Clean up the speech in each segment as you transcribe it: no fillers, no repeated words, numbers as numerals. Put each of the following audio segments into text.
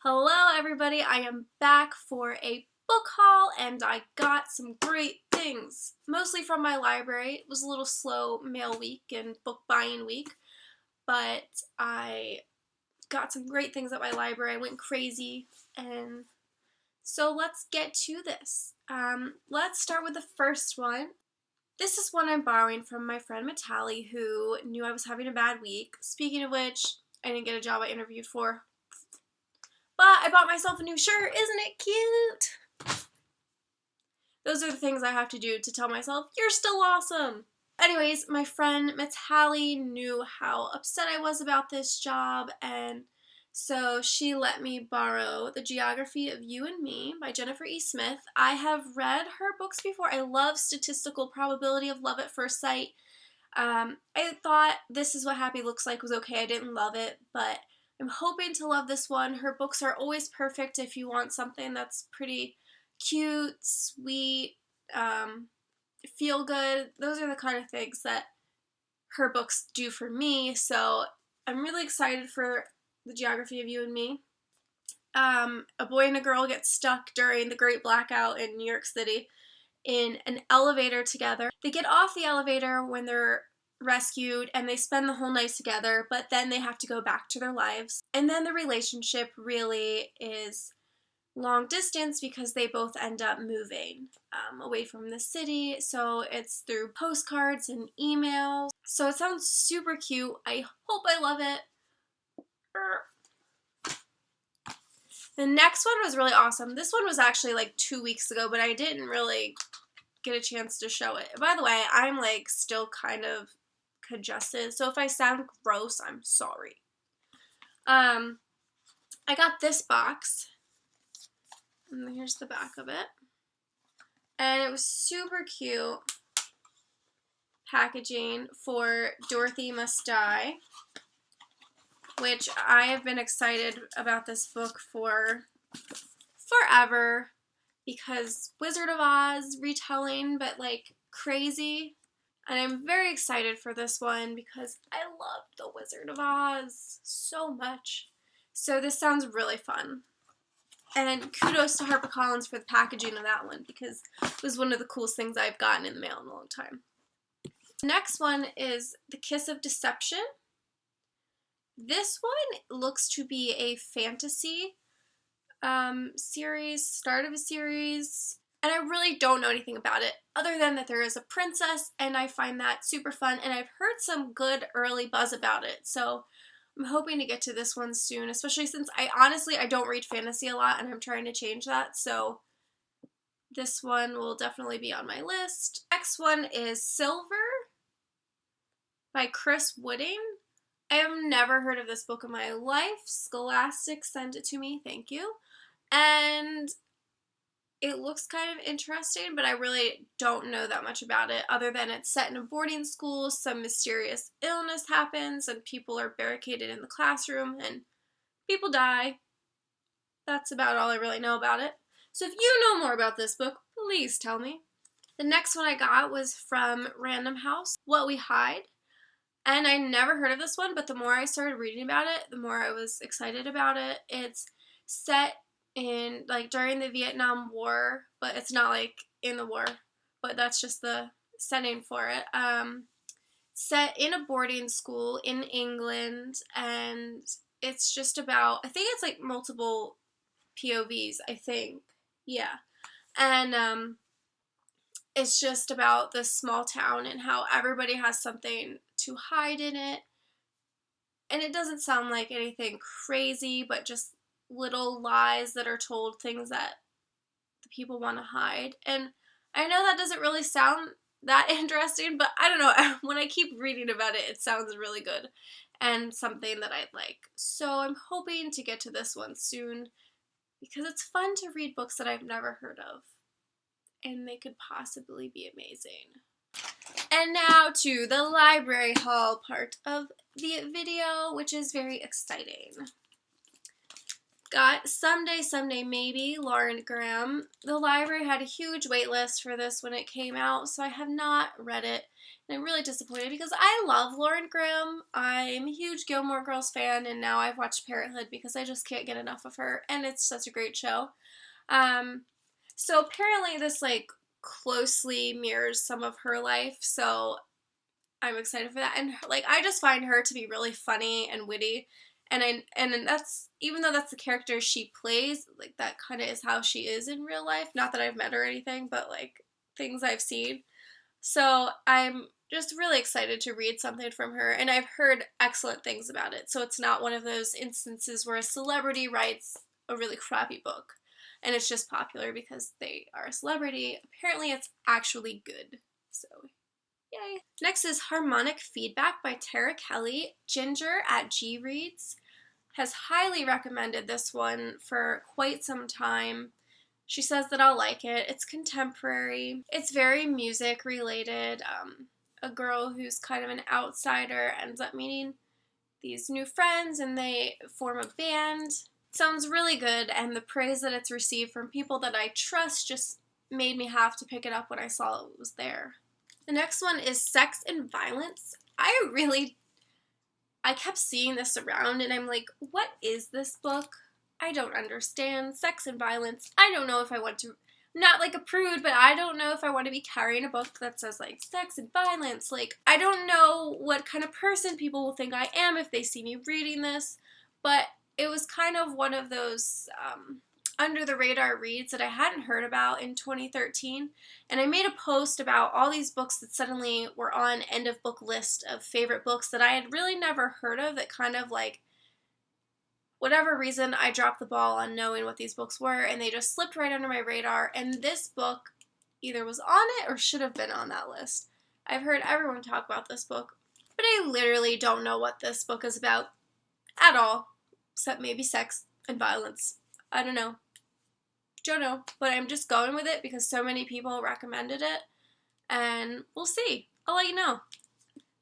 Hello everybody, I am back for a book haul and I got some great things, mostly from my library. It was a little slow mail week and book buying week, but I got some great things at my library. I went crazy, and so let's get to this. Let's start with the first one. This is one I'm borrowing from my friend Matali, who knew I was having a bad week. Speaking of which, I didn't get a job I interviewed for. But I bought myself a new shirt. Isn't it cute? Those are the things I have to do to tell myself, you're still awesome. Anyways, my friend Matali knew how upset I was about this job, and so she let me borrow The Geography of You and Me by Jennifer E. Smith. I have read her books before. I love Statistical Probability of Love at First Sight. I thought This Is What Happy Looks Like was okay. I didn't love it, but I'm hoping to love this one. Her books are always perfect if you want something that's pretty cute, sweet, feel good. Those are the kind of things that her books do for me, so I'm really excited for The Geography of You and Me. A boy and a girl get stuck during the Great Blackout in New York City in an elevator together. They get off the elevator when they're rescued and they spend the whole night together, but then they have to go back to their lives. And then the relationship really is long distance because they both end up moving away from the city. So it's through postcards and emails. So it sounds super cute. I hope I love it. The next one was really awesome. This one was actually like 2 weeks ago, but I didn't really get a chance to show it. By the way, I'm like still kind of congested, so if I sound gross, I'm sorry. I got this box, and here's the back of it, and it was super cute packaging for Dorothy Must Die, which I have been excited about this book for forever, because Wizard of Oz retelling, but like crazy. And I'm very excited for this one because I love the Wizard of Oz so much. So this sounds really fun. And kudos to HarperCollins for the packaging of that one because it was one of the coolest things I've gotten in the mail in a long time. The next one is The Kiss of Deception. This one looks to be a fantasy series, start of a series. And I really don't know anything about it other than that there is a princess, and I find that super fun, and I've heard some good early buzz about it, so I'm hoping to get to this one soon, especially since I don't read fantasy a lot and I'm trying to change that, so this one will definitely be on my list. Next one is Silver by Chris Wooding. I have never heard of this book in my life. Scholastic sent it to me, thank you, and it looks kind of interesting, but I really don't know that much about it other than it's set in a boarding school, some mysterious illness happens, and people are barricaded in the classroom, and people die. That's about all I really know about it. So if you know more about this book, please tell me. The next one I got was from Random House, What We Hide. And I never heard of this one, but the more I started reading about it, the more I was excited about it. It's set in like during the Vietnam War, but it's not like in the war, but that's just the setting for it. Set in a boarding school in England, and it's just about, I think it's like multiple POVs, I think. Yeah. And it's just about this small town and how everybody has something to hide in it. And it doesn't sound like anything crazy, but just little lies that are told, things that the people want to hide. And I know that doesn't really sound that interesting, but I don't know, when I keep reading about it, it sounds really good and something that I'd like. So I'm hoping to get to this one soon because it's fun to read books that I've never heard of, and they could possibly be amazing. And now to the library haul part of the video, which is very exciting. got Someday Maybe, Lauren Graham. The library had a huge wait list for this when it came out, so I have not read it. And I'm really disappointed because I love Lauren Graham. I'm a huge Gilmore Girls fan, and now I've watched Parenthood because I just can't get enough of her, and it's such a great show. So apparently this, like, closely mirrors some of her life, so I'm excited for that. And, like, I just find her to be really funny and witty. And that's, even though that's the character she plays, like, that kind of is how she is in real life. Not that I've met her or anything, but, like, things I've seen. So I'm just really excited to read something from her, and I've heard excellent things about it. So it's not one of those instances where a celebrity writes a really crappy book, and it's just popular because they are a celebrity. Apparently it's actually good. So yay. Next is Harmonic Feedback by Tara Kelly. Ginger at G Reads has highly recommended this one for quite some time. She says that I'll like it. It's contemporary. It's very music related. A girl who's kind of an outsider ends up meeting these new friends and they form a band. It sounds really good, and the praise that it's received from people that I trust just made me have to pick it up when I saw it was there. The next one is Sex and Violence. I kept seeing this around and I'm like, what is this book? I don't understand. Sex and Violence. I don't know if I want to, not like a prude, but I don't know if I want to be carrying a book that says, like, sex and violence. Like, I don't know what kind of person people will think I am if they see me reading this, but it was kind of one of those under the radar reads that I hadn't heard about in 2013, and I made a post about all these books that suddenly were on end of book list of favorite books that I had really never heard of, that kind of, like, whatever reason I dropped the ball on knowing what these books were, and they just slipped right under my radar, and this book either was on it or should have been on that list. I've heard everyone talk about this book, but I literally don't know what this book is about at all, except maybe sex and violence. I don't know. Don't know, but I'm just going with it because so many people recommended it, and we'll see. I'll let you know.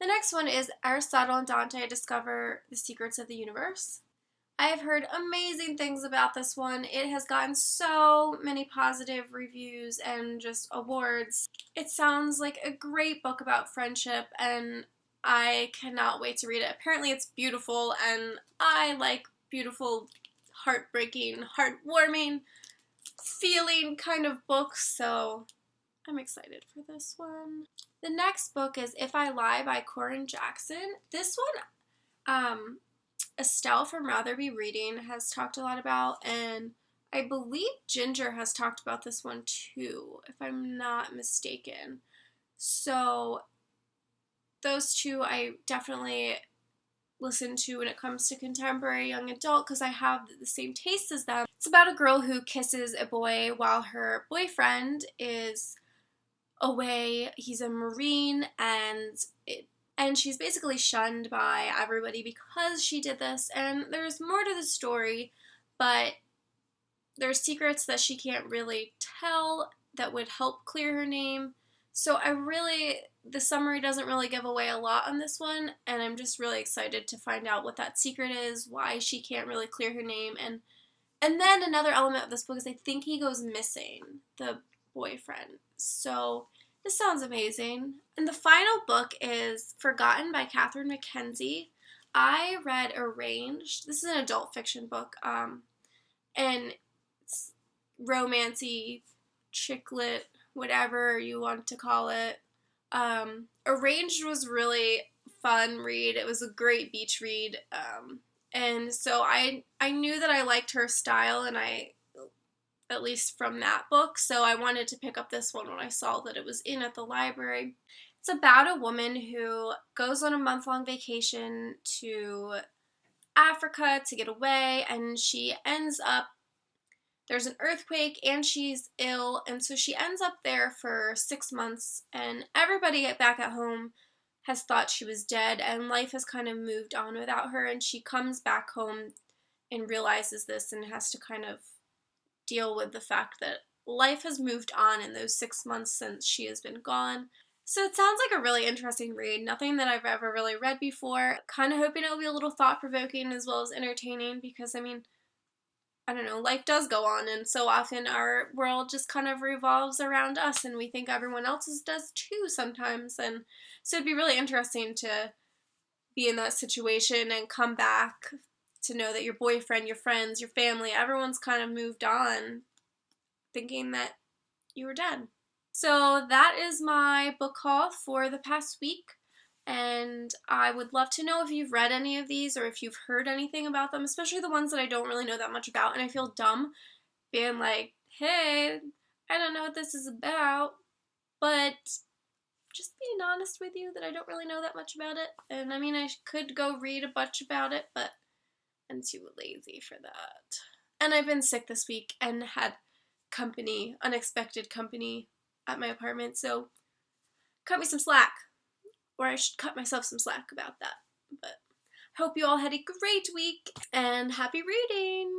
The next one is Aristotle and Dante Discover the Secrets of the Universe. I have heard amazing things about this one. It has gotten so many positive reviews and just awards. It sounds like a great book about friendship, and I cannot wait to read it. Apparently it's beautiful, and I like beautiful, heartbreaking, heartwarming, feeling kind of books, so I'm excited for this one. The next book is If I Lie by Corinne Jackson. This one, Estelle from Rather Be Reading has talked a lot about, and I believe Ginger has talked about this one too, if I'm not mistaken. So those two I definitely listen to when it comes to contemporary young adult because I have the same taste as them. It's about a girl who kisses a boy while her boyfriend is away. He's a Marine, and she's basically shunned by everybody because she did this, and there's more to the story, but there's secrets that she can't really tell that would help clear her name. So the summary doesn't really give away a lot on this one, and I'm just really excited to find out what that secret is, why she can't really clear her name, and then another element of this book is I think he goes missing, the boyfriend. So this sounds amazing. And the final book is Forgotten by Catherine Mackenzie. I read Arranged. This is an adult fiction book, and it's romancy, chick lit, whatever you want to call it. Arranged was really fun read. It was a great beach read, and so I knew that I liked her style, and at least from that book, so I wanted to pick up this one when I saw that it was in at the library. It's about a woman who goes on a month-long vacation to Africa to get away, and she ends up, there's an earthquake and she's ill, and so she ends up there for 6 months, and everybody back at home has thought she was dead, and life has kind of moved on without her, and she comes back home and realizes this and has to kind of deal with the fact that life has moved on in those 6 months since she has been gone. So it sounds like a really interesting read, nothing that I've ever really read before. Kind of hoping it'll be a little thought-provoking as well as entertaining because, I mean, I don't know, life does go on, and so often our world just kind of revolves around us, and we think everyone else's does too sometimes. And so it'd be really interesting to be in that situation and come back to know that your boyfriend, your friends, your family, everyone's kind of moved on, thinking that you were dead. So that is my book haul for the past week. And I would love to know if you've read any of these or if you've heard anything about them, especially the ones that I don't really know that much about. And I feel dumb being like, hey, I don't know what this is about. But just being honest with you that I don't really know that much about it. And I mean, I could go read a bunch about it, but I'm too lazy for that. And I've been sick this week and had company, unexpected company at my apartment, so cut me some slack. Or I should cut myself some slack about that. But I hope you all had a great week and happy reading!